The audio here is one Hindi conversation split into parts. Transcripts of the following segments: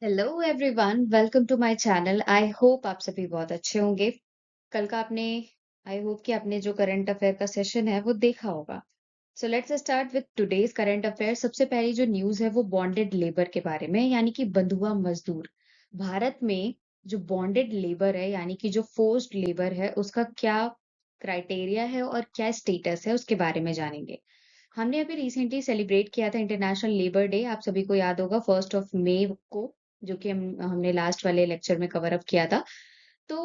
Hello everyone, welcome to my channel. I hope आप सभी बहुत अच्छे होंगे। कल का आपने आई होप कि आपने जो करंट अफेयर का सेशन है वो देखा होगा। So let's start with today's current affair. सबसे पहली जो न्यूज़ है वो बॉन्डेड लेबर के बारे में, यानी कि बंधुआ मजदूर। भारत में जो बॉन्डेड लेबर है यानी कि जो फोर्स्ड लेबर है उसका क्या क्राइटेरिया है और क्या स्टेटस है उसके बारे में जानेंगे। हमने अभी रिसेंटली सेलिब्रेट किया था इंटरनेशनल लेबर डे। आप सभी को याद होगा 1 को, जो कि हमने लास्ट वाले लेक्चर में कवर अप किया था। तो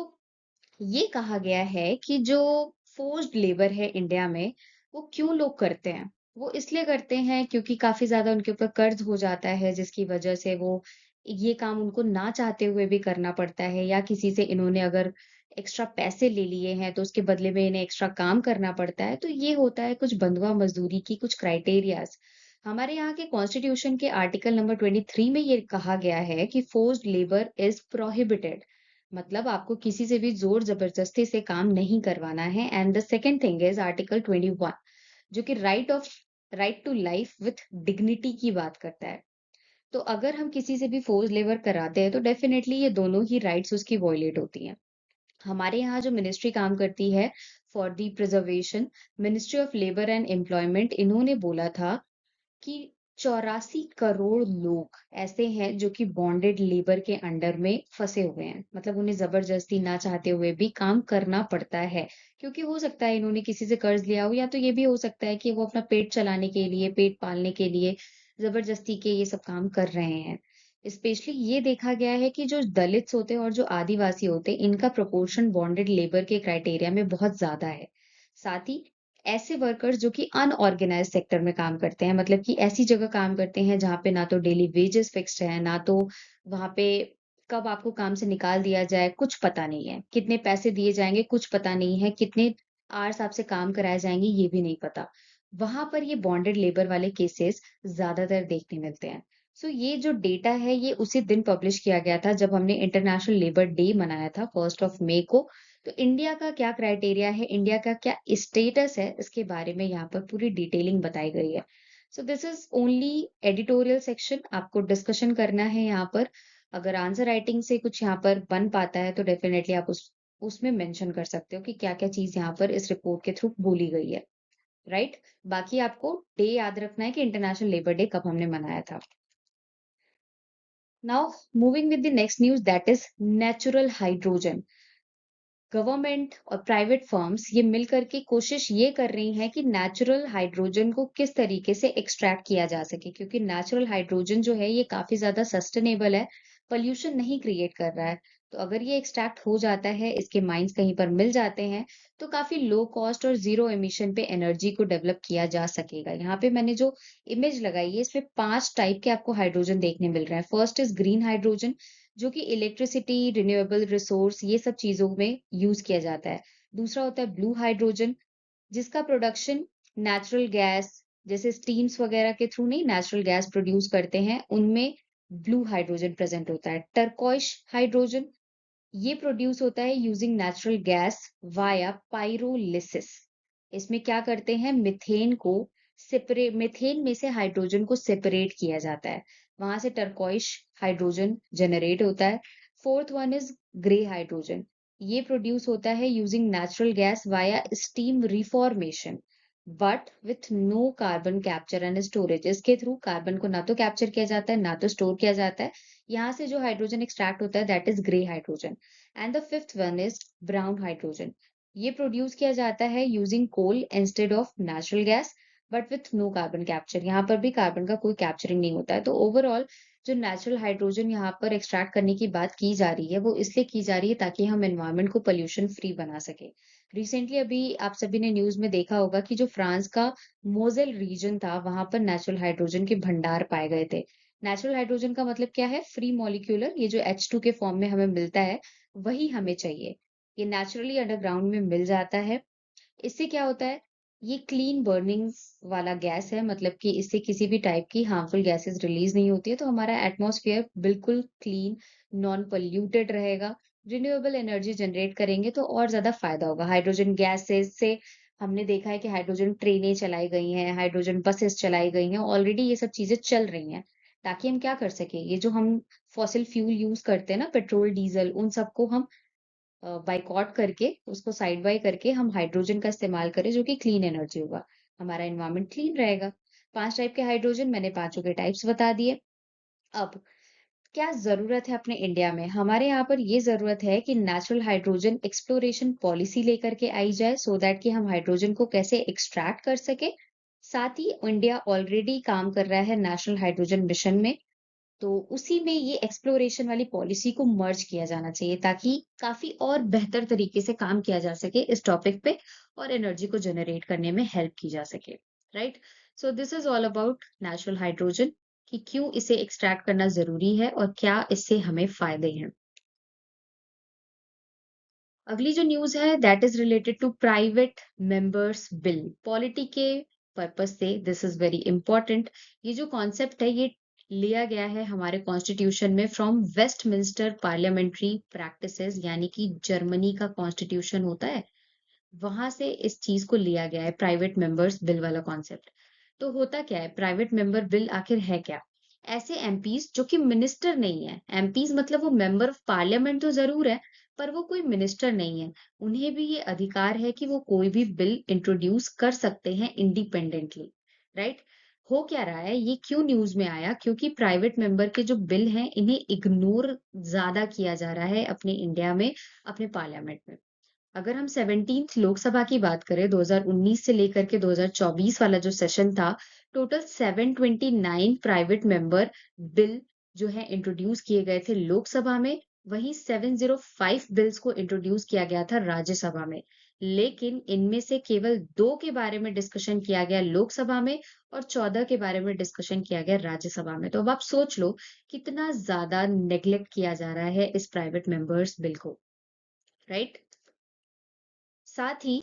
ये कहा गया है कि जो फोर्स्ड लेबर है इंडिया में, वो क्यों लोग करते हैं? वो इसलिए करते हैं क्योंकि काफ़ी ज़्यादा उनके ऊपर कर्ज़ हो जाता है, जिसकी वजह से वो ये काम उनको ना चाहते हुए भी करना पड़ता है, या किसी से इन्होंने अगर एक्स्ट्रा पैसे ले लिए हैं, तो उसके बदले में इन्हें एक्स्ट्रा काम करना पड़ता है। तो ये होता है कुछ बंधुआ मज़दूरी की कुछ क्राइटेरियाज़। हमारे यहाँ के कॉन्स्टिट्यूशन के आर्टिकल नंबर 23 में ये कहा गया है कि फोर्स्ड लेबर इज़ प्रोहिबिटेड। मतलब आपको किसी से भी ज़ोर ज़बरदस्ती से काम नहीं करवाना है। And the second thing is article 21, जो कि right to life with dignity की बात करता है। तो अगर हम किसी से भी फोर्स्ड लेबर कराते हैं तो डेफिनिटली ये दोनों ही राइट्स उसकी वॉयलेट होती हैं। हमारे यहाँ जो मिनिस्ट्री काम करती है for the preservation, ministry of labour and employment, इन्होंने बोला था कि 84 करोड़ लोग ऐसे हैं जो कि बॉन्डेड लेबर के अंडर में फंसे हुए हैं। मतलब उन्हें ज़बरदस्ती ना चाहते हुए भी काम करना पड़ता है। क्योंकि हो सकता है इन्होंने किसी से कर्ज़ लिया हो, या तो ये भी हो सकता है कि वो अपना पेट चलाने के लिए, पेट पालने के लिए ज़बरदस्ती के ये सब काम कर रहे हैं। स्पेशली ये देखा गया है कि जो दलित्स होते हैं और जो आदिवासी होते हैं, इनका प्रोपोर्शन बॉन्डेड लेबर के क्राइटेरिया में बहुत ज़्यादा है। साथ ही ऐसे वर्कर्स जो कि अनऑर्गेनाइज्ड सेक्टर में काम करते हैं, मतलब कि ऐसी जगह काम करते हैं जहाँ पे ना तो डेली वेजेस फिक्स्ड है, ना तो वहाँ पे कब आपको काम से निकाल दिया जाए कुछ पता नहीं है, कितने पैसे दिए जाएंगे कुछ पता नहीं है, कितने आवर्स आपसे काम कराए जाएंगे ये भी नहीं पता। वहां पर ये बॉन्डेड लेबर वाले केसेस ज्यादातर देखने मिलते हैं। सो ये जो डेटा है ये उसी दिन पब्लिश किया गया था जब हमने इंटरनेशनल लेबर डे मनाया था 1 को। तो इंडिया का क्या क्राइटेरिया है, इंडिया का क्या स्टेटस है, इसके बारे में यहाँ पर पूरी डिटेलिंग बताई गई है। So this is only editorial section, आपको डिस्कशन करना है यहाँ पर। अगर आंसर राइटिंग से कुछ यहाँ पर बन पाता है तो डेफिनेटली आप उसमें मेंशन कर सकते हो कि क्या-क्या चीज़ यहाँ पर इस रिपोर्ट के थ्रू बोली गई है, राइट? बाकी आपको डे याद रखना है कि इंटरनेशनल लेबर डे कब हमने मनाया था। Now moving with the next news, that is natural hydrogen. Government और प्राइवेट फर्म्स ये मिलकर के कोशिश ये कर रही हैं कि नेचुरल हाइड्रोजन को किस तरीके से एक्सट्रैक्ट किया जा सके, क्योंकि नेचुरल हाइड्रोजन जो है ये काफी ज्यादा सस्टेनेबल है, पोल्यूशन नहीं क्रिएट कर रहा है। तो अगर ये एक्सट्रैक्ट हो जाता है, इसके माइंस कहीं पर मिल जाते हैं, तो काफी लो कॉस्ट और जीरो एमिशन पे एनर्जी को डेवलप किया जा सकेगा। यहाँ पे मैंने जो इमेज लगाई है इसमें 5 टाइप के आपको हाइड्रोजन देखने मिल रहे हैं। फर्स्ट इज ग्रीन हाइड्रोजन, जो कि इलेक्ट्रिसिटी, रिन्यूएबल रिसोर्स ये सब चीज़ों में यूज़ किया जाता है। दूसरा होता है ब्लू हाइड्रोजन, जिसका प्रोडक्शन नेचुरल गैस जैसे स्टीम्स वगैरह के थ्रू नहीं, नेचुरल गैस प्रोड्यूस करते हैं, उनमें ब्लू हाइड्रोजन प्रेज़ेंट होता है। टर्कोइश हाइड्रोजन, ये प्रोड्यूस होता है using natural gas via pyrolysis. इसमें क्या करते हैं, मीथेन में से हाइड्रोजन को सेपरेट किया जाता है, वहां से टर्कोइश हाइड्रोजन जनरेट होता है। Fourth one is grey hydrogen, ये प्रोड्यूस होता है using natural gas via steam reformation, but with no carbon capture and storage. इसके थ्रू कार्बन को ना तो कैप्चर किया जाता है ना तो स्टोर किया जाता है। यहाँ से जो हाइड्रोजन एक्सट्रैक्ट होता है that is grey hydrogen. And the fifth one is brown hydrogen, ये प्रोड्यूस किया जाता है using coal instead of natural gas, but with no carbon capture. यहाँ पर भी कार्बन का कोई कैप्चरिंग नहीं होता है। तो ओवरऑल जो नेचुरल हाइड्रोजन यहाँ पर एक्सट्रैक्ट करने की बात की जा रही है वो इसलिए की जा रही है ताकि हम एनवायरनमेंट को पोल्यूशन फ्री बना सके। रिसेंटली अभी आप सभी ने न्यूज में देखा होगा कि जो फ्रांस का मोजेल रीजन था, वहां पर नेचुरल हाइड्रोजन के भंडार पाए गए थे। नेचुरल हाइड्रोजन का मतलब क्या है, फ्री मॉलिक्यूलर, ये जो H2 के फॉर्म में हमें मिलता है वही हमें चाहिए। ये नेचुरली अंडरग्राउंड में मिल जाता है। इससे क्या होता है, ये क्लीन बर्निंग वाला गैस है, मतलब कि इससे किसी भी टाइप की हार्मफुल गैसेस रिलीज नहीं होती है, तो हमारा एटमॉस्फेयर बिल्कुल क्लीन, नॉन पोल्यूटेड रहेगा। रिन्यूएबल एनर्जी जनरेट करेंगे तो और ज्यादा फायदा होगा। हाइड्रोजन गैसेस से हमने देखा है कि हाइड्रोजन ट्रेनें चलाई गई हैं, हाइड्रोजन बसेस चलाई गई हैं, ऑलरेडी ये सब चीजें चल रही हैं। ताकि हम क्या कर सकें, ये जो हम फॉसिल फ्यूल यूज़ करते हैं ना, पेट्रोल, डीज़ल, उन सबको हम बायकॉट करके, उसको साइड बाय करके हम हाइड्रोजन का इस्तेमाल करें, जो कि क्लीन एनर्जी होगा। हमारा एनवायरनमेंट क्लीन रहेगा। 5 टाइप के हाइड्रोजन, मैंने पाँचों के टाइप्स बता दिए। अब क्या ज़रूरत है अपने इंडिया में? हमारे यहाँ पर ये ज़रूरत है कि नेचुरल हाइड्रोजन एक्सप्लोरेशन पॉलिसी लेकर के आई जाए, सो दैट कि हम हाइड्रोजन को कैसे एक्सट्रैक्ट कर सकें। साथ ही इंडिया ऑलरेडी काम कर रहा है नेशनल हाइड्रोजन मिशन में, तो उसी में ये एक्सप्लोरेशन वाली पॉलिसी को मर्ज किया जाना चाहिए, ताकि काफ़ी और बेहतर तरीके से काम किया जा सके इस टॉपिक पे, और एनर्जी को जनरेट करने में हेल्प की जा सके, right? So this is all about natural hydrogen, कि क्यों इसे एक्सट्रैक्ट करना ज़रूरी है और क्या इससे हमें फ़ायदे हैं। अगली जो न्यूज़ है that is related to private members bill. Polity के पर्पज़ से दिस इज़ वेरी इम्पोर्टेंट। ये जो कॉन्सेप्ट है ये लिया गया है हमारे कॉन्स्टिट्यूशन में फ्रॉम वेस्टमिंस्टर पार्लियामेंट्री प्रैक्टिसेस, यानी कि जर्मनी का कॉन्स्टिट्यूशन होता है, वहाँ से इस चीज़ को लिया गया है, प्राइवेट मेंबर्स बिल वाला कॉन्सेप्ट। तो होता क्या है, प्राइवेट मेंबर बिल आखिर है क्या? ऐसे एमपीज़ जो कि मिनिस्टर नहीं है, एमपीज़ मतलब वो मेंबर ऑफ पार्लियामेंट तो ज़रूर है, पर वो कोई मिनिस्टर नहीं है। उन्हें भी ये अधिकार है कि वो कोई भी बिल इंट्रोड्यूस कर सकते हैं इंडिपेंडेंटली, राइट? हो क्या रहा है, ये क्यों न्यूज़ में आया? क्योंकि प्राइवेट मेंबर के जो बिल हैं, इन्हें इग्नोर ज़्यादा किया जा रहा है अपने इंडिया में, अपने पार्लियामेंट में। अगर हम 17th लोकसभा की बात करें, 2019 से लेकर के 2024 वाला जो सेशन था, टोटल 729 प्राइवेट मेंबर बिल जो है इंट्रोड्यूस किए गए थे लोकसभा में, वहीं 705 बिल्स को इंट्रोड्यूस किया गया था राज्यसभा में। लेकिन इनमें से केवल 2 के बारे में डिस्कशन किया गया लोकसभा में, और 14 के बारे में डिस्कशन किया गया राज्यसभा में। तो अब आप सोच लो कितना ज़्यादा नेग्लेक्ट किया जा रहा है इस प्राइवेट मेंबर्स बिल को, राइट? साथ ही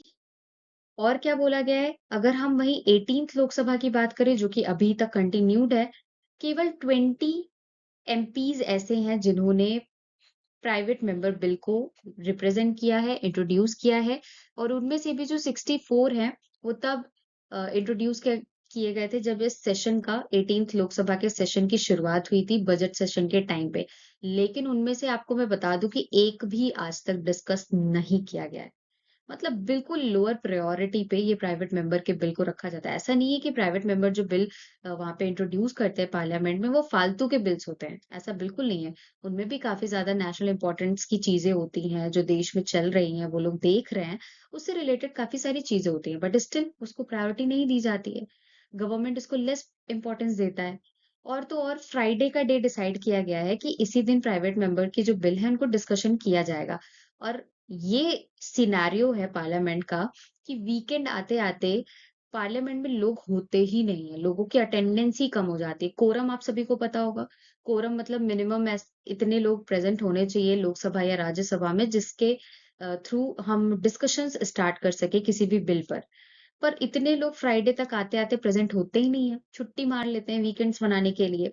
और क्या बोला गया है, अगर हम वहीं 18th लोकसभा की बात करें, जो कि अभी तक कंटिन्यूड है, केवल 20 एमपीज़ ऐसे हैं जिन्होंने प्राइवेट मेंबर बिल को रिप्रेजेंट किया है, इंट्रोड्यूस किया है, और उनमें से भी जो 64 हैं, वो तब इंट्रोड्यूस किए गए थे जब इस सेशन का 18th लोकसभा के सेशन की शुरुआत हुई थी, बजट सेशन के टाइम पे। लेकिन उनमें से आपको मैं बता दूं कि एक भी आज तक डिस्कस नहीं किया गया है। मतलब बिल्कुल लोअर प्रायोरिटी पे ये प्राइवेट मेंबर के बिल को रखा जाता है। ऐसा नहीं है कि प्राइवेट मेंबर जो बिल वहाँ पे इंट्रोड्यूस करते हैं पार्लियामेंट में, वो फालतू के बिल्स होते हैं, ऐसा बिल्कुल नहीं है। उनमें भी काफ़ी ज़्यादा नेशनल इम्पोर्टेंस की चीज़ें होती हैं, जो देश में चल रही हैं, वो लोग देख रहे हैं, उससे रिलेटेड काफ़ी सारी चीज़ें होती हैं, बट स्टिल उसको प्रायोरिटी नहीं दी जाती है। गवर्नमेंट इसको लेस इम्पोर्टेंस देता है। और तो और फ्राइडे का डे डिसाइड किया गया है कि इसी दिन प्राइवेट मेंबर के जो बिल हैं, उनको डिस्कशन किया जाएगा। और ये सिनेरियो है पार्लियामेंट का कि वीकेंड आते-आते पार्लियामेंट में लोग होते ही नहीं है, लोगों की अटेंडेंस ही कम हो जाती है। कोरम आप सभी को पता होगा, कोरम मतलब मिनिमम इतने लोग प्रेजेंट होने चाहिए लोकसभा या राज्यसभा में, जिसके थ्रू हम डिस्कशंस स्टार्ट कर सके किसी भी बिल पर। पर इतने लोग फ्राइडे तक आते-आते प्रेजेंट होते ही नहीं है, छुट्टी मार लेते हैं वीकेंड्स मनाने के लिए।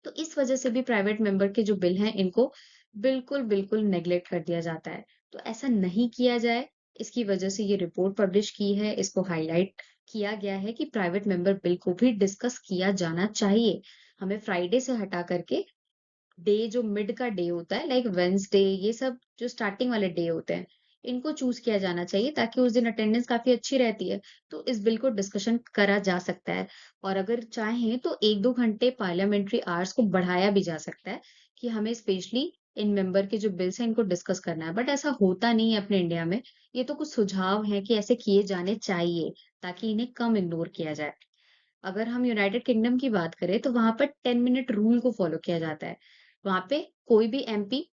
तो इस वजह से भी प्राइवेट मेंबर के जो बिल हैं, इनको बिल्कुल नेग्लेक्ट कर दिया जाता है। तो ऐसा नहीं किया जाए, इसकी वजह से ये रिपोर्ट पब्लिश की है, इसको हाइलाइट किया गया है कि प्राइवेट मेंबर बिल को भी डिस्कस किया जाना चाहिए। हमें फ्राइडे से हटा करके डे जो मिड का डे होता है, लाइक वेडनेसडे, ये सब जो स्टार्टिंग वाले डे होते हैं, इनको चूज़ किया जाना चाहिए, ताकि उस दिन अटेंडेंस काफ़ी अच्छी रहती है। तो इस बिल को डिस्कशन करा जा सकता है, और अगर चाहें तो 1-2 घंटे पार्लियामेंट्री आवर्स को बढ़ाया भी जा सकता है, कि हमें स्पेशली इन मेंबर के जो बिल्स हैं, इनको डिस्कस करना है। बट ऐसा होता नहीं है अपने इंडिया में। ये तो कुछ सुझाव हैं कि ऐसे किए जाने चाहिए, ताकि इन्हें कम इग्नोर किया जाए। अगर हम यूनाइटेड किंगडम की बात करें, तो वहाँ पर 10 मिनट रूल को फॉलो किया जाता है। वहाँ पे कोई भी एमपी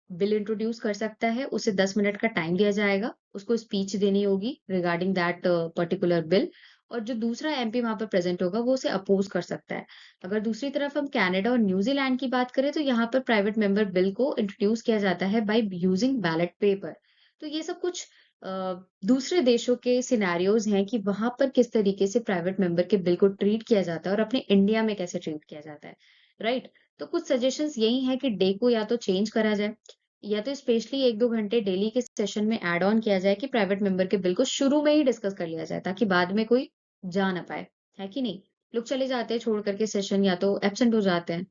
बिल इंट्रोड्यूस कर सकता है, उसे 10 मिनट का टाइम दिया जाएगा, उसको स्पीच देनी होगी रिगार्डिंग दैट पर्टिकुलर बिल, और जो दूसरा एमपी वहाँ पर प्रेज़ेंट होगा, वो उसे अपोज़ कर सकता है। अगर दूसरी तरफ हम कनाडा और न्यूज़ीलैंड की बात करें, तो यहाँ पर प्राइवेट मेंबर बिल को इंट्रोड्यूस किया जाता है बाय यूजिंग बैलेट पेपर। तो ये सब कुछ दूसरे देशों के सिनेरियोज़ हैं कि वहाँ पर किस तरीके से प्राइवेट मेंबर के बिल को ट्रीट किया जाता है, और अपने इंडिया में कैसे ट्रीट किया जाता है, राइट? तो कुछ सजेशंस यही हैं कि डे को या तो चेंज करा जाए, या तो स्पेशली 1-2 घंटे डेली के सेशन में ऐड ऑन किया जाए, कि प्राइवेट मेंबर के बिल को शुरू में ही डिस्कस कर लिया जाए, ताकि बाद में कोई जा ना पाए, है कि नहीं? लोग चले जाते हैं छोड़ करके सेशन या तो एब्सेंट हो जाते हैं।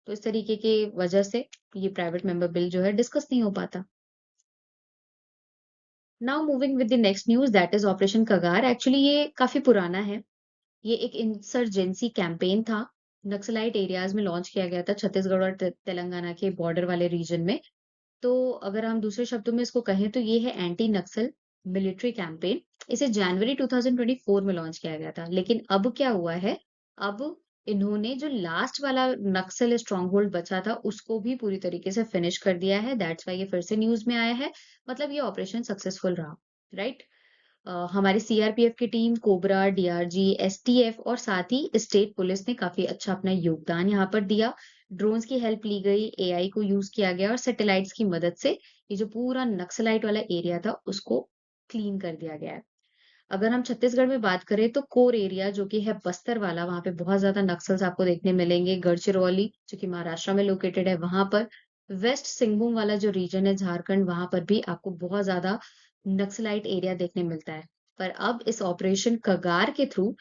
तो इस तरीके की वजह से ये प्राइवेट मेंबर बिल जो है डिस्कस नहीं हो पाता। Now moving with the next news that is operation कगार। एक्चुअली ये काफ़ी पुराना है। ये एक इंसर्जेंसी कैंपेन था। नक्सलाइट एरियाज़ में लॉन्च किया गया था छत्तीसगढ़ और तेलंगाना के बॉर्डर वाले रीजन में। तो अगर हम दूसरे शब्दों में इसको कहें तो ये है एंटी नक्सल मिलिट्री कैंपेन। इसे जनवरी 2024 में लॉन्च किया गया था। लेकिन अब क्या हुआ है, अब इन्होंने जो लास्ट वाला नक्सल स्ट्रॉन्गहोल्ड बचा था, उसको भी पूरी तरीके से फिनिश कर दिया है। दैट्स व्हाई ये फिर से न्यूज़ में आया है। मतलब ये ऑपरेशन सक्सेसफुल रहा, राइट? हमारी सीआरपीएफ की टीम, कोबरा, डीआरजी, एसटीएफ और साथ ही स्टेट पुलिस ने काफ़ी अच्छा अपना योगदान यहाँ पर दिया। ड्रोन्स की हेल्प ली गई, एआई को यूज़ किया गया और सैटेलाइट्स की मदद से ये जो पूरा नक्सलाइट वाला एरिया था, उसको क्लीन कर दिया गया है। अगर हम छत्तीसगढ़ में बात करें तो कोर एरिया जो कि है बस्तर वाला, वहाँ पे बहुत ज़्यादा नक्सल्स आपको देखने मिलेंगे। गढ़चिरौली जो कि महाराष्ट्र में लोकेटेड है वहाँ पर, वेस्ट सिंहभूम वाला जो रीजन है झारखंड, वहाँ पर भी आपको बहुत ज़्यादा नक्सलाइट एरिया देखने मिलता है। पर अब इस ऑपरेशन कगार के थ्रू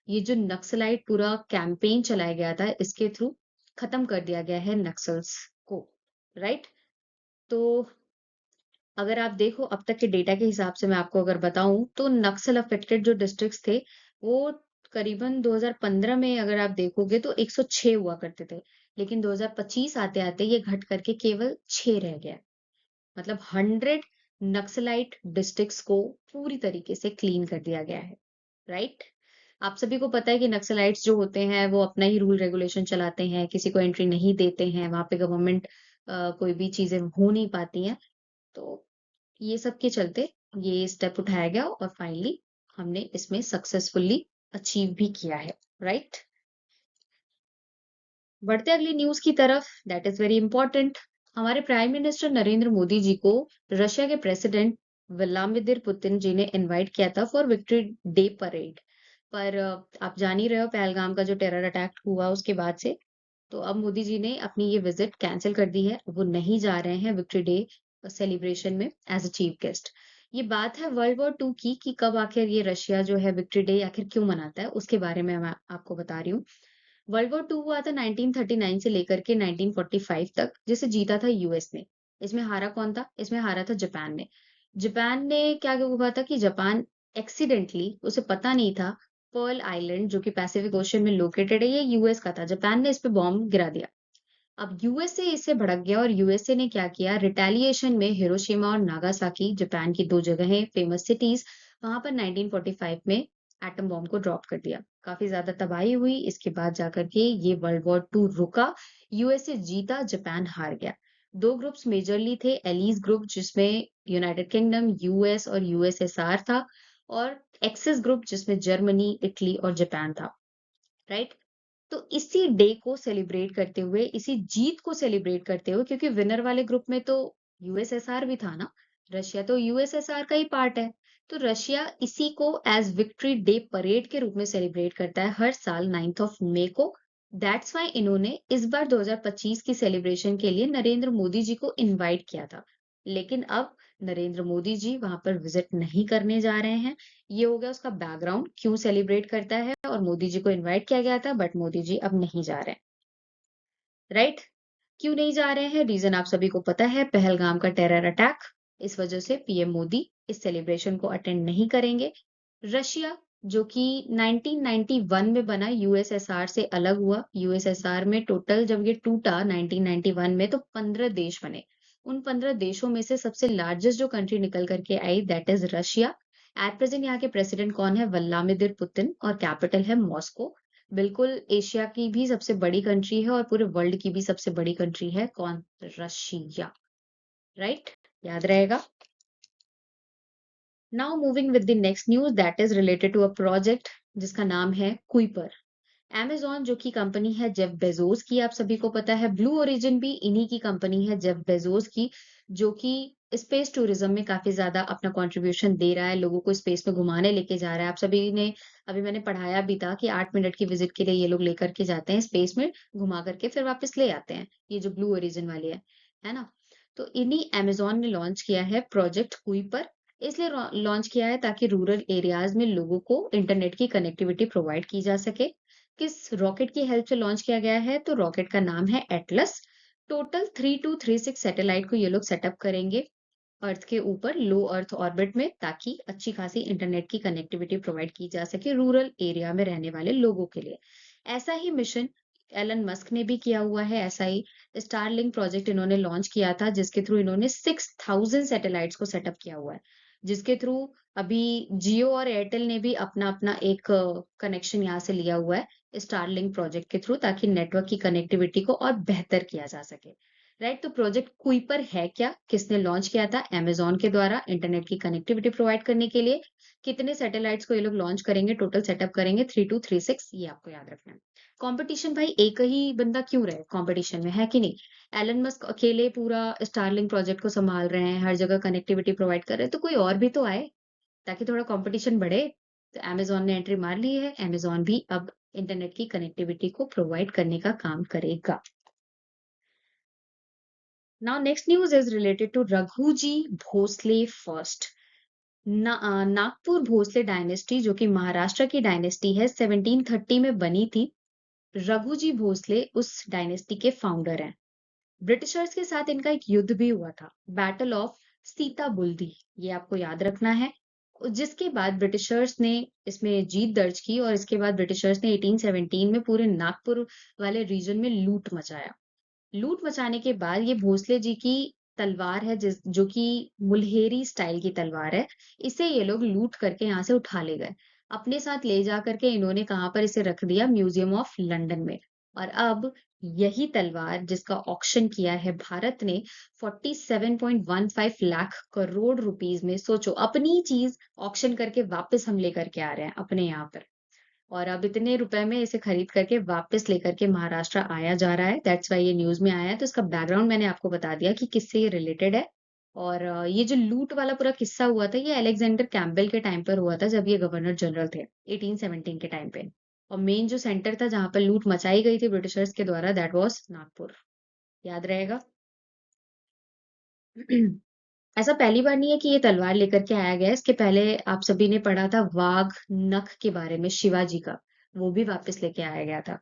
ये जो नक्सलाइट पूरा कैंपेन चलाया गया था, इसके थ्रू खत्म कर दिया गया है नक्सल्स को, राइट? तो अगर आप देखो अब तक के डेटा के हिसाब से मैं आपको अगर बताऊँ तो नक्सल अफेक्टेड जो डिस्ट्रिक्ट्स थे, वो करीबन 2015 में अगर आप देखोगे तो 106 हुआ करते थे। लेकिन 2025 आते-आते ये घट करके केवल 6 रह गया। मतलब 100 नक्सलाइट डिस्ट्रिक्ट्स को पूरी तरीके से क्लीन कर दिया गया है, राइट? आप सभी को पता है कि नक्सलाइट्स जो होते हैं वो अपना ही रूल रेगुलेशन चलाते हैं, किसी को एंट्री नहीं देते हैं, वहाँ पे गवर्नमेंट कोई भी चीज़ें हो नहीं पाती हैं। तो ये सब के चलते ये स्टेप उठाया गया और फाइनली हमने इसमें सक्सेसफुली अचीव भी किया है, राइट? बढ़ते अगली न्यूज़ की तरफ दैट इज़ वेरी इंपोर्टेंट। हमारे प्राइम मिनिस्टर नरेंद्र मोदी जी को रशिया के प्रेसिडेंट व्लादिमीर पुतिन जी ने इनवाइट किया था फॉर विक्ट्री डे परेड। पर आप जान ही रहे हो पहलगाम का जो टेरर अटैक हुआ उसके बाद से तो अब मोदी जी ने अपनी ये विजिट कैंसल कर दी है। वो नहीं जा रहे हैं विक्ट्री डे सेलिब्रेशन में एज़ अ चीफ गेस्ट। ये बात है वर्ल्ड वॉर 2 की कि कब आखिर ये रशिया जो है विक्ट्री डे आखिर क्यों मनाता है, उसके बारे में मैं आपको बता रही हूँ। वर्ल्ड वॉर 2 हुआ था 1939 से लेकर के 1945 तक, जिसे जीता था यूएस ने। इसमें हारा कौन था? इसमें हारा था जापान ने। जापान ने क्या हुआ था कि जापान एक्सीडेंटली उसे पता नहीं था पर्ल आइलैंड जो कि पैसिफिक ओशन में लोकेटेड है ये यूएस का था। जापान ने इस पे बॉम्ब गिरा दिया। अब यूएसए इससे भड़क गया और यूएसए ने क्या किया रिटेलिएशन में हिरोशिमा और नागासाकी जापान की 2 जगहें फेमस सिटीज वहां पर 1945 में एटम बॉम्ब को ड्रॉप कर दिया। काफी ज्यादा तबाही हुई। इसके बाद जाकर के ये वर्ल्ड वॉर 2 रुका। यूएसए जीता, जापान हार गया। दो ग्रुप्स मेजरली थे, एलीज ग्रुप जिसमें यूनाइटेड किंगडम, यूएस और यूएसएसआर था और एक्सिस ग्रुप जिसमें जर्मनी, इटली और जापान था, राइट? तो इसी डे को सेलिब्रेट करते हुए, इसी जीत को सेलिब्रेट करते हुए क्योंकि विनर वाले ग्रुप में तो यूएसएसआर भी था ना, रशिया तो यूएसएसआर का ही पार्ट है। तो रशिया इसी को एज़ विक्ट्री डे परेड के रूप में सेलिब्रेट करता है हर साल 9th ऑफ मई को। दैट्स व्हाई इन्होंने इस बार 2025 की सेलिब्रेशन के लिए नरेंद्र मोदी जी को इनवाइट किया था। लेकिन अब नरेंद्र मोदी जी वहां पर विजिट नहीं करने जा रहे हैं। ये हो गया उसका बैकग्राउंड क्यों सेलिब्रेट करता है और मोदी जी को इनवाइट किया गया था बट मोदी जी अब नहीं जा रहे हैं, राइट? क्यों नहीं जा रहे हैं? रीजन आप सभी को पता है, पहलगाम का टेरर अटैक। इस वजह से पीएम मोदी इस सेलिब्रेशन को अटेंड नहीं करेंगे। रशिया जो कि 1991 में बना यूएसएसआर से अलग हुआ। यूएसएसआर में टोटल जब ये टूटा 1991 में तो 15 देश बने। उन 15 देशों में से सबसे लार्जेस्ट जो कंट्री निकल करके आई that is Russia. At present यहाँ के प्रेसिडेंट कौन है? व्लादिमीर पुतिन और कैपिटल है मॉस्को। बिल्कुल एशिया की भी सबसे बड़ी कंट्री है और पूरे वर्ल्ड की भी सबसे बड़ी कंट्री है कौन? Russia, right? याद रहेगा। Now moving with the next news that is related to a project जिसका नाम है कुइपर। अमेज़न जो कि कंपनी है जेफ बेज़ोस की, आप सभी को पता है। ब्लू ओरिजिन भी इन्हीं की कंपनी है जेफ बेज़ोस की, जो कि स्पेस टूरिज़्म में काफ़ी ज़्यादा अपना कंट्रीब्यूशन दे रहा है, लोगों को स्पेस में घुमाने लेके जा रहा है। आप सभी ने अभी मैंने पढ़ाया भी था कि 8 मिनट की विज़िट के लिए ये लोग लेकर के जाते हैं स्पेस में, घुमा करके फिर वापस ले आते हैं। ये जो ब्लू ओरिजिन वाली है ना? तो इन्हीं अमेज़न ने लॉन्च किया है प्रोजेक्ट कुइपर। इसलिए लॉन्च किया है ताकि रूरल एरियाज़ में लोगों को इंटरनेट की कनेक्टिविटी प्रोवाइड की जा सके। किस रॉकेट की हेल्प से लॉन्च किया गया है? तो रॉकेट का नाम है एटलस। टोटल 3236 सैटेलाइट को ये लोग सेटअप करेंगे अर्थ के ऊपर लो अर्थ ऑर्बिट में, ताकि अच्छी खासी इंटरनेट की कनेक्टिविटी प्रोवाइड की जा सके रूरल एरिया में रहने वाले लोगों के लिए। ऐसा ही मिशन एलन मस्क ने भी किया हुआ है। ऐसा ही स्टारलिंक प्रोजेक्ट इन्होंने लॉन्च किया था, जिसके थ्रू इन्होंने 6000 सैटेलाइट्स को सेटअप किया हुआ है, जिसके थ्रू अभी जियो और एयरटेल ने भी अपना अपना एक कनेक्शन यहाँ से लिया हुआ है स्टारलिंक प्रोजेक्ट के थ्रू, ताकि नेटवर्क की कनेक्टिविटी को और बेहतर किया जा सके। राइट, तो प्रोजेक्ट कुइपर है क्या? किसने लॉन्च किया था? अमेज़न के द्वारा इंटरनेट की कनेक्टिविटी प्रोवाइड करने के लिए। कितने सैटेलाइट्स को ये लोग लॉन्च करेंगे, टोटल सेटअप करेंगे 3236, ये आपको याद रखना है। कंपटीशन भाई एक ही बंदा क्यों रहे कंपटीशन में, है कि नहीं? एलन मस्क अकेले पूरा स्टारलिंक प्रोजेक्ट को संभाल रहे हैं, हर जगह कनेक्टिविटी प्रोवाइड कर रहे हैं, तो कोई और भी तो आए, ताकि थोड़ा कंपटीशन बढ़े। तो अमेज़न ने एंट्री मार ली है, अमेज़न भी अब इंटरनेट की कनेक्टिविटी को प्रोवाइड करने का काम करेगा। Now next news is related to Raghuji Bhosle first. Nagpur Bhosle dynasty, जो कि महाराष्ट्र की डायनेस्टी है, 1730 में बनी थी। रघुजी भोसले उस डायनेस्टी के फाउंडर हैं। ब्रिटिशर्स के साथ इनका एक युद्ध भी हुआ था, बैटल ऑफ सीता बुल्दी, ये आपको याद रखना है। जिसके बाद ब्रिटिशर्स ने इसमें जीत दर्ज की, और इसके बाद ब्रिटिशर्स ने 1817 में पूरे नागपुर वाले रीजन में लूट मचाया। लूट मचाने के बाद ये भोसले जी की तलवार है, जो कि मुल्हेरी स्टाइल की तलवार है। इसे ये लोग लूट करके यहाँ से उठा ले गए। अपने साथ ले जा करके इन्होंने कहाँ पर इसे रख दिया? म्यूजियम ऑफ लंदन में। और अब यही तलवार, जिसका ऑक्शन किया है भारत ने 47.15 लाख करोड़ रुपीस में, सोचो अपनी चीज ऑक्शन करके वापस हम लेकर के आ रहे हैं अपने यहाँ पर। और अब इतने रुपए में इसे खरीद करके वापस लेकर के महाराष्ट्र आया जा रहा है। दैट्स व्हाई ये न्यूज़ में आया है। तो इसका बैकग्राउंड मैंने आपको बता दिया कि किससे ये रिलेटेड है। और ये जो लूट वाला पूरा किस्सा हुआ था, ये अलेक्जेंडर कैम्पबेल के टाइम पर हुआ था, जब ये गवर्नर जनरल थे, 1817 के टाइम पे। और मेन जो सेंटर था जहाँ पर लूट मचाई गई थी ब्रिटिशर्स के द्वारा, दैट वाज़ नागपुर। याद रहेगा? ऐसा पहली बार नहीं है कि ये तलवार लेकर के आया गया है। इसके पहले आप सभी ने पढ़ा था वाघ नख के बारे में, शिवाजी का, वो भी वापस लेके आया गया था।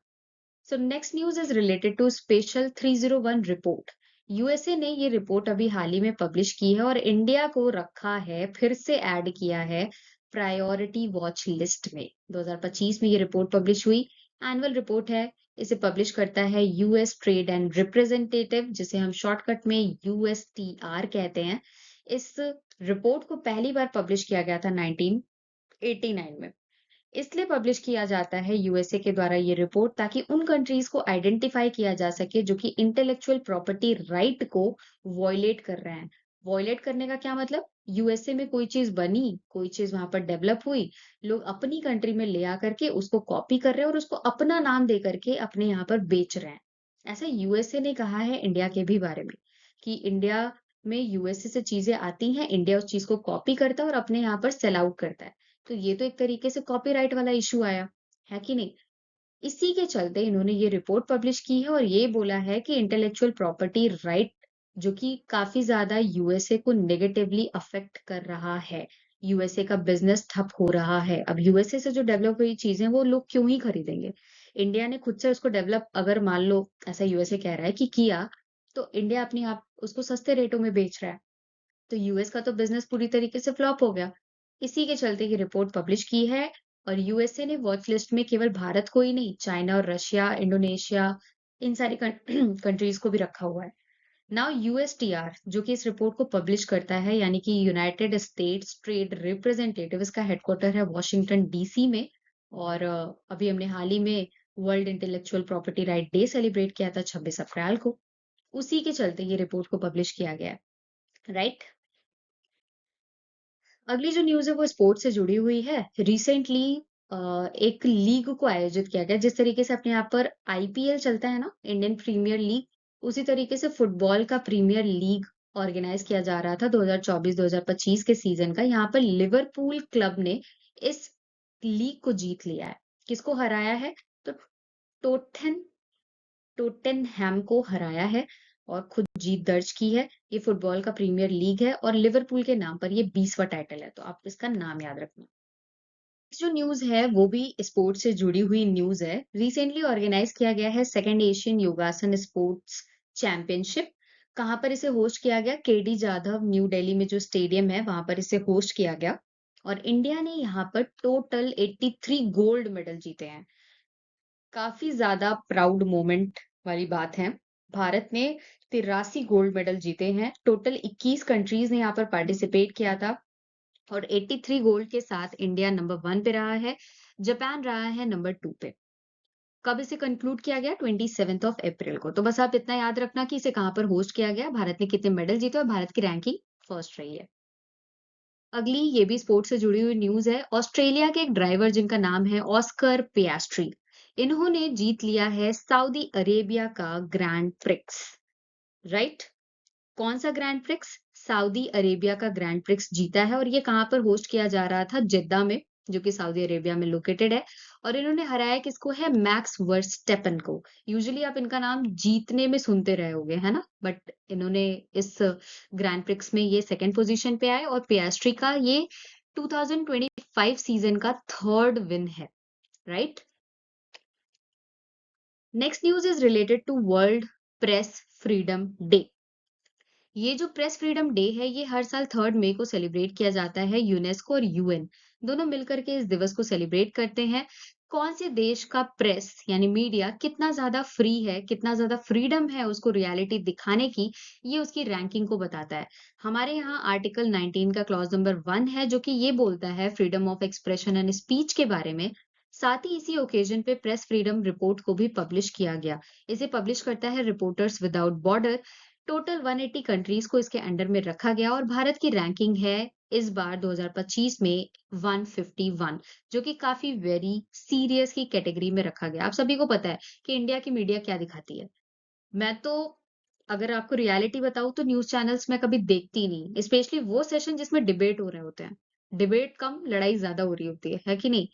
So next news is related to special 301 report. USA ने ये रिपोर्ट अभी हाल ही में पब्लिश की है, और इंडिया को रखा है, फिर से ऐड किया है प्रायोरिटी वॉच लिस्ट में। 2025 में ये रिपोर्ट पब्लिश हुई। एनुअल रिपोर्ट है। इसे पब्लिश करता है यूएस ट्रेड एंड रिप्रेजेंटेटिव, जिसे हम शॉर्टकट में यूएसटीआर कहते हैं। इस रिपोर्ट को पहली बार पब्लिश किया गया था 1989 में। इसलिए पब्लिश किया जाता है यूएसए के द्वारा ये रिपोर्ट, ताकि उन कंट्रीज को आइडेंटिफाई किया जा सके जो कि इंटेलेक्चुअल प्रॉपर्टी राइट को वॉयलेट कर रहे हैं। वॉयलेट करने का क्या मतलब? यूएसए में कोई चीज बनी, कोई चीज वहां पर डेवलप हुई, लोग अपनी कंट्री में ले आकर के उसको कॉपी कर रहे हैं और उसको अपना नाम दे करके अपने यहाँ पर बेच रहे हैं। ऐसा यूएसए ने कहा है इंडिया के भी बारे में, कि इंडिया में यूएसए से चीजें आती हैं, इंडिया उस चीज को कॉपी करता है और अपने यहाँ पर सेल आउट करता है। तो ये तो एक तरीके से कॉपीराइट वाला इश्यू आया, है कि नहीं? इसी के चलते इन्होंने ये रिपोर्ट पब्लिश की है, और ये बोला है कि इंटेलेक्चुअल प्रॉपर्टी राइट, जो कि काफी ज्यादा यूएसए को नेगेटिवली अफेक्ट कर रहा है। यूएसए का बिजनेस ठप हो रहा है। अब यूएसए से जो डेवलप हुई चीजें वो लोग क्यों ही खरीदेंगे? इंडिया ने खुद से उसको डेवलप, अगर मान लो ऐसा यूएसए कह रहा है कि किया, तो इंडिया अपने आप उसको सस्ते रेटों में बेच रहा है। तो यूएस का तो बिजनेस पूरी तरीके से फ्लॉप हो गया। इसी के चलते ये रिपोर्ट पब्लिश की है। और यूएसए ने वॉच लिस्ट में केवल भारत को ही नहीं, चाइना और रशिया, इंडोनेशिया, इन सारी कंट्रीज को भी रखा हुआ है। नाउ यूएसटीआर, जो कि इस रिपोर्ट को पब्लिश करता है, यानी कि यूनाइटेड स्टेट्स ट्रेड रिप्रेजेंटेटिव, इसका हेडक्वार्टर है वॉशिंगटन डीसी में। और अभी हमने हाल ही में world intellectual property right day celebrate किया था 26 अप्रैल को। उसी के चलते ये रिपोर्ट को पब्लिश किया गया है। राइट। अगली जो न्यूज़ है वो स्पोर्ट्स से जुड़ी हुई है। रिसेंटली एक लीग को आयोजित किया गया, जिस तरीके से अपने यहाँ पर आईपीएल चलता है ना, इंडियन प्रीमियर लीग, उसी तरीके से फुटबॉल का प्रीमियर लीग ऑर्गेनाइज किया जा रहा था 2024-2025 के सीजन का। यहाँ पर लिवरपूल क्लब ने इस लीग को जीत लिया है। किसको हराया है? तो टोटन टोटेनहैम को हराया है, और खुद जीत दर्ज की है। ये फुटबॉल का प्रीमियर लीग है, और लिवरपूल के नाम पर ये 20वां टाइटल है, तो आप इसका नाम याद रखना। जो न्यूज़ है वो भी स्पोर्ट्स से जुड़ी हुई न्यूज़ है। रिसेंटली ऑर्गेनाइज़ किया गया है सेकंड एशियन योगासन स्पोर्ट्स चैंपियनशिप। कहाँ पर इसे होस्ट किया गया? केडी जाधव न्यू दिल्ली में जो स्टेडियम है वहाँ पर इसे होस्ट किया गया और इंडिया ने यहाँ पर टोटल 83 गोल्ड मेडल जीते हैं। काफ़ी ज़्यादा प्राउड मोमेंट वाली बात है। भारत ने 83 गोल्ड मेडल जीते हैं। टोटल 21 कंट्रीज़ ने यहाँ पर पार्टिसिपेट किया था। और 83 गोल्ड के साथ इंडिया नंबर 1 पे रहा है, जापान रहा है नंबर 2 पे। कब इसे कंक्लूड किया गया? 27th ऑफ अप्रैल को। तो बस आप इतना याद रखना कि इसे कहाँ पर होस्ट किया गया, भारत ने कितने मेडल जीते और भारत की रैंकिंग फर्स्ट रही है। अगली ये भी स्पोर्ट्स से जुड़ी हुई न्यूज़ है। ऑस्ट्रेलिया के एक ड्राइवर जिनका नाम है ऑस्कर पियास्ट्री, इन्होंने जीत लिया है सऊदी अरेबिया का ग्रैंड प्रिक्स, राइट? कौन सा ग्रैंड प्रिक्स? सऊदी अरेबिया का ग्रैंड प्रिक्स जीता है और ये कहाँ पर होस्ट किया जा रहा था? जेद्दा में, जो कि सऊदी अरेबिया में लोकेटेड है और इन्होंने हराया किसको है? मैक्स वर्स्टेपन को। यूजुअली आप इनका नाम जीतने में सुनते रहे होंगे, है ना? बट इन्होंने इस ग्रैंड प्रिक्स में ये सेकंड पोजीशन पे आए और पियास्ट्री का ये 2025 सीजन का थर्ड विन है, right? Next news is related to world press freedom day. ये जो प्रेस फ्रीडम डे है, ये हर साल 3 मई को सेलिब्रेट किया जाता है। यूनेस्को और यूएन दोनों मिलकर के इस दिवस को सेलिब्रेट करते हैं। कौन से देश का प्रेस यानी मीडिया कितना ज़्यादा फ्री है, कितना ज़्यादा फ्रीडम है उसको रियलिटी दिखाने की, ये उसकी रैंकिंग को बताता है। हमारे यहाँ आर्टिकल 19 का क्लॉज़ नंबर 1 है, जो कि ये बोलता है freedom of expression and speech के बारे में। साथ ही इसी ओकेजन पे प्रेस फ्रीडम रिपोर्ट को भी पब्लिश किया गया। इसे पब्लिश करता है reporters without border. Total 180 countries को इसके अंडर में रखा गया और भारत की रैंकिंग है इस बार 2025 में 151, जो कि काफी वेरी सीरियस की कैटेगरी में रखा गया। आप सभी को पता है कि इंडिया की मीडिया क्या दिखाती है। मैं तो अगर आपको रियलिटी बताऊं तो न्यूज़ चैनल्स मैं कभी देखती नहीं, स्पेशली वो सेशन जिसमें डिबेट हो रहे होते हैं। डिबेट कम, लड़ाई ज़्यादा हो रही होती है कि नहीं?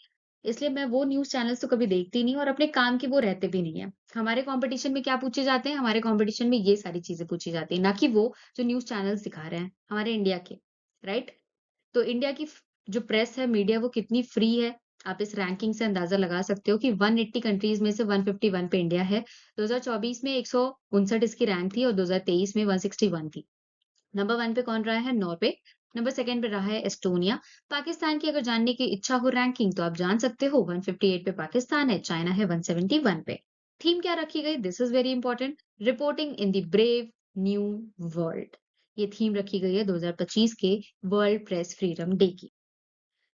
इसलिए मैं वो न्यूज़ चैनल्स तो कभी देखती नहीं और अपने काम की वो रहते भी नहीं है। हमारे कॉम्पिटिशन में क्या पूछे जाते हैं? हमारे कॉम्पिटिशन में ये सारी चीज़ें पूछी जाती हैं, ना कि वो जो न्यूज़ चैनल्स दिखा रहे हैं, हमारे इंडिया के, राइट? तो इंडिया की जो प्रेस है, मीडिया वो कितनी फ्री है, आप इस रैंकिंग से अंदाज़ा लगा सकते हो कि 180 कंट्रीज़ में से 151 पे इंडिया है। 2024 में 159 इसकी रैंक थी और 2023 में 161 थी। नंबर 1 पे कौन रहा है? नॉर्वे। नंबर 2 पे रहा है एस्टोनिया। पाकिस्तान की अगर जानने की इच्छा हो रैंकिंग तो आप जान सकते हो, 158 पे पाकिस्तान है, चाइना है 171 पे। थीम क्या रखी गई? This is very important, reporting in the brave new world. ये थीम रखी गई है 2025 के वर्ल्ड प्रेस फ्रीडम डे की।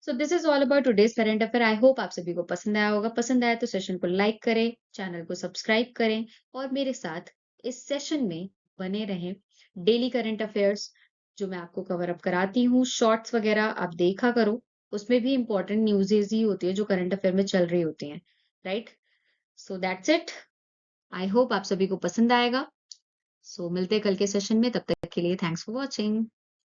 So this is all about today's current affair. I hope आप सभी को पसंद आया होगा। पसंद आया तो सेशन को लाइक करें, चैनल को सब्सक्राइब करें और मेरे साथ इस सेशन में बने रहें। डेली करंट अफेयर्स जो मैं आपको कवर अप कराती हूँ, शॉर्ट्स वगैरह आप देखा करो। उसमें भी इंपॉर्टेंट न्यूज़ेज़ ही होती है जो करंट अफेयर में चल रही होती हैं, right? So that's it. I hope आप सभी को पसंद आएगा। सो मिलते हैं कल के सेशन में, तब तक के लिए थैंक्स फॉर वॉचिंग।